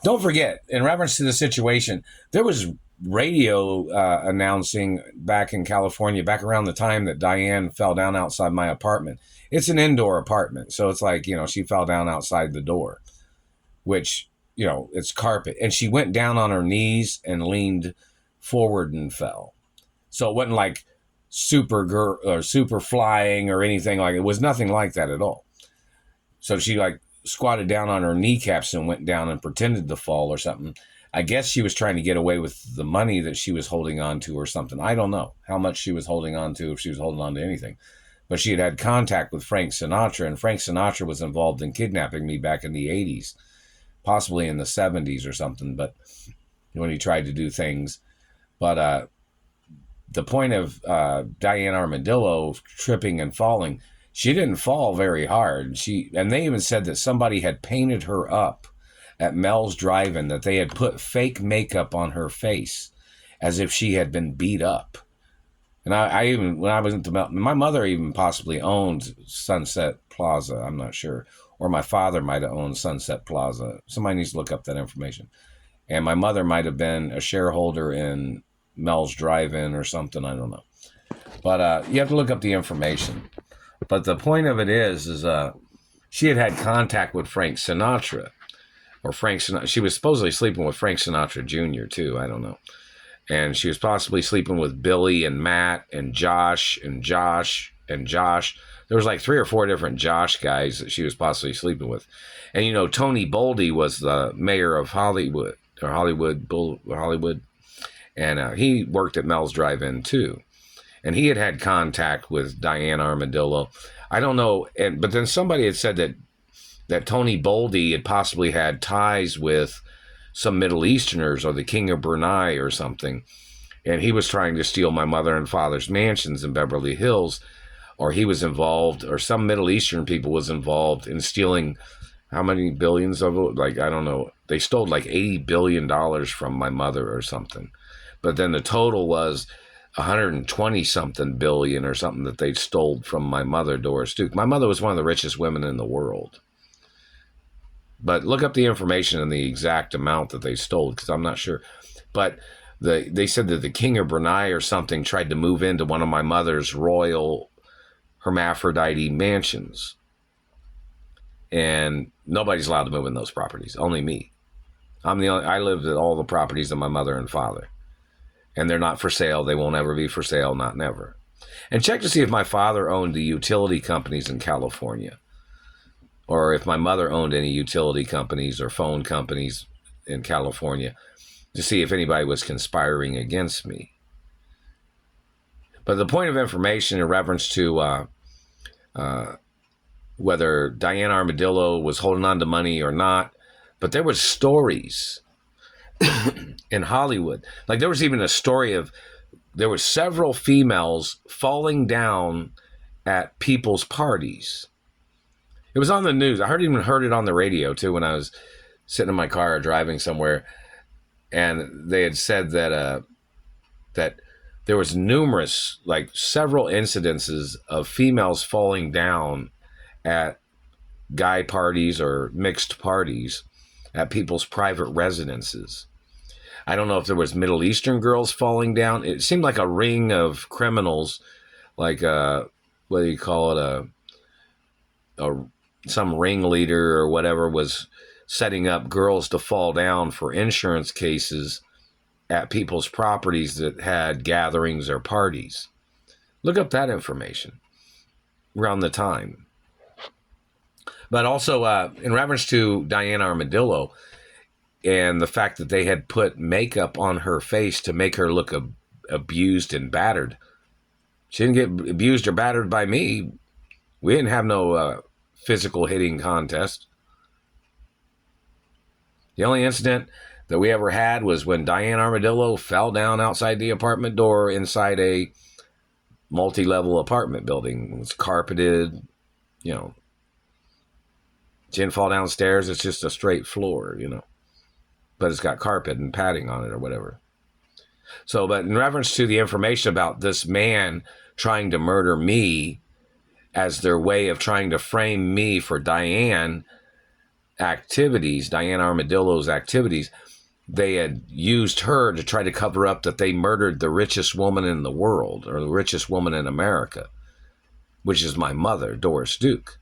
Don't forget, in reference to the situation, there was radio announcing back in California, back around the time that Diane fell down outside my apartment. It's an indoor apartment, so it's like, she fell down outside the door, which, it's carpet. And she went down on her knees and leaned forward and fell. So it wasn't like super girl or super flying or anything like it. It was nothing like that at all. So she like squatted down on her kneecaps and went down and pretended to fall or something. I guess she was trying to get away with the money that she was holding on to or something. I don't know how much she was holding on to, if she was holding on to anything. But she had contact with Frank Sinatra, and Frank Sinatra was involved in kidnapping me back in the 80s, possibly in the 70s or something, but when he tried to do things. But the point of Diane Armadillo tripping and falling, she didn't fall very hard. And they even said that somebody had painted her up at Mel's Drive-In, that they had put fake makeup on her face as if she had been beat up. And I even, when I was into Mel, my mother even possibly owned Sunset Plaza. I'm not sure. Or my father might have owned Sunset Plaza. Somebody needs to look up that information. And my mother might have been a shareholder in Mel's Drive-In or something. I don't know. But you have to look up the information. But the point of it is she had contact with Frank Sinatra. Or Frank Sinatra. She was supposedly sleeping with Frank Sinatra Jr. too. I don't know. And she was possibly sleeping with Billy and Matt and Josh and Josh and Josh. There was like 3 or 4 different Josh guys that she was possibly sleeping with. And, Tony Boldy was the mayor of Hollywood, or Hollywood. And he worked at Mel's Drive-In too. And he had contact with Diane Armadillo. I don't know. But then somebody had said that Tony Boldy had possibly had ties with some Middle Easterners or the King of Brunei or something. And he was trying to steal my mother and father's mansions in Beverly Hills, or he was involved, or some Middle Eastern people was involved in stealing how many billions of it? Like, I don't know. They stole like $80 billion from my mother or something. But then the total was 120 something billion or something that they stole from my mother, Doris Duke. My mother was one of the richest women in the world. But look up the information and the exact amount that they stole, because I'm not sure. But they said that the King of Brunei or something tried to move into one of my mother's royal hermaphrodite mansions. And nobody's allowed to move in those properties, only me. I lived at all the properties of my mother and father. And they're not for sale. They won't ever be for sale, not never. And check to see if my father owned the utility companies in California, or if my mother owned any utility companies or phone companies in California, to see if anybody was conspiring against me. But the point of information in reference to whether Diane Armadillo was holding on to money or not, but there was stories in Hollywood. Like, there was even a story of, there were several females falling down at people's parties. It was on the news. I even heard it on the radio too when I was sitting in my car or driving somewhere, and they had said that that there was numerous, like several incidences of females falling down at guy parties or mixed parties at people's private residences. I don't know if there was Middle Eastern girls falling down. It seemed like a ring of criminals, like what do you call it, some ringleader or whatever was setting up girls to fall down for insurance cases at people's properties that had gatherings or parties. Look up that information around the time. But also in reference to Diane Armadillo and the fact that they had put makeup on her face to make her look abused and battered. She didn't get abused or battered by me. We didn't have no physical hitting contest. The only incident that we ever had was when Diane Armadillo fell down outside the apartment door inside a multi-level apartment building. It was carpeted, She didn't fall downstairs. It's just a straight floor, But it's got carpet and padding on it or whatever. So, but in reference to the information about this man trying to murder me as their way of trying to frame me for Diane activities, Diane Armadillo's activities, they had used her to try to cover up that they murdered the richest woman in the world, or the richest woman in America, which is my mother, Doris Duke,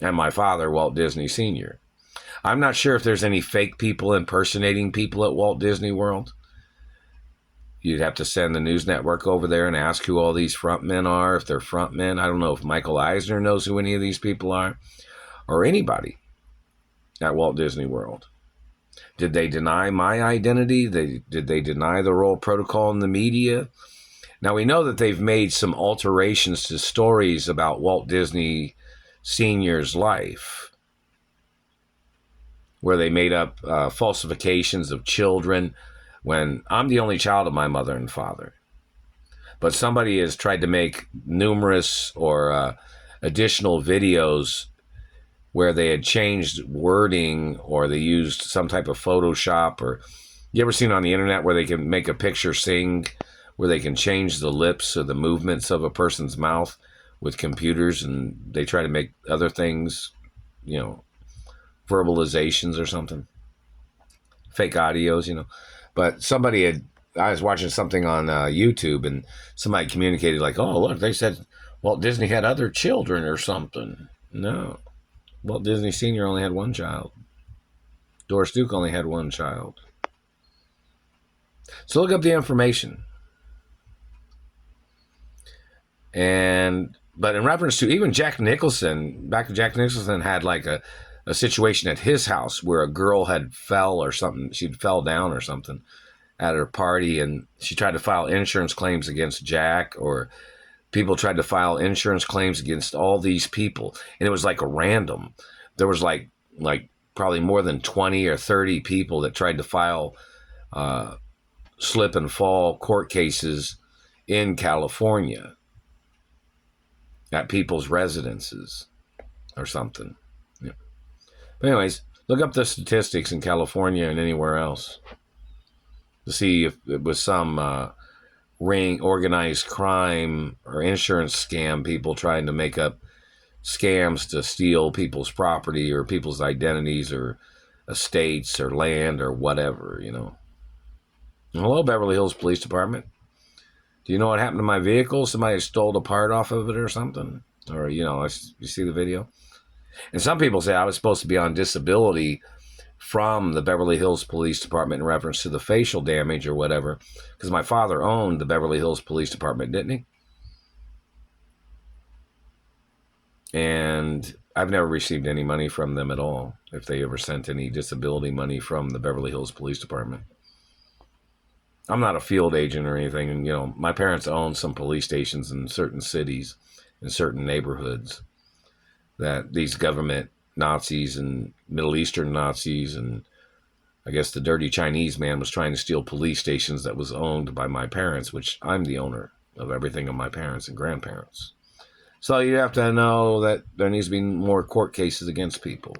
and my father, Walt Disney Sr. I'm not sure if there's any fake people impersonating people at Walt Disney World. You'd have to send the news network over there and ask who all these front men are, if they're front men. I don't know if Michael Eisner knows who any of these people are, or anybody at Walt Disney World. Did they deny my identity? Did they deny the royal protocol in the media? Now, we know that they've made some alterations to stories about Walt Disney Sr.'s life, where they made up falsifications of children, when I'm the only child of my mother and father. But somebody has tried to make numerous or additional videos where they had changed wording, or they used some type of Photoshop, or you ever seen on the internet where they can make a picture sing, where they can change the lips or the movements of a person's mouth with computers, and they try to make other things, verbalizations or something, fake audios, But I was watching something on YouTube, and somebody communicated like, oh, look, they said Walt Disney had other children or something. No. Walt Disney Sr. only had one child. Doris Duke only had one child. So look up the information. But in reference to even Jack Nicholson had like a situation at his house where a girl had fell or something. She'd fell down or something at her party, and she tried to file insurance claims against Jack, or people tried to file insurance claims against all these people. And it was like a random. There was like probably more than 20 or 30 people that tried to file slip and fall court cases in California at people's residences or something. Yeah. But anyways, look up the statistics in California and anywhere else to see if it was some ring, organized crime, or insurance scam, people trying to make up scams to steal people's property or people's identities or estates or land or whatever, Hello, Beverly Hills Police Department. Do you know what happened to my vehicle? Somebody stole a part off of it or something? Or, you see the video? And some people say I was supposed to be on disability from the Beverly Hills Police Department in reference to the facial damage or whatever, because my father owned the Beverly Hills Police Department, didn't he? And I've never received any money from them at all, if they ever sent any disability money from the Beverly Hills Police Department. I'm not a field agent or anything, and my parents owned some police stations in certain cities, in certain neighborhoods, that these government Nazis and Middle Eastern Nazis, and I guess the dirty Chinese man was trying to steal police stations that was owned by my parents, which I'm the owner of everything of my parents and grandparents. So you have to know that there needs to be more court cases against people.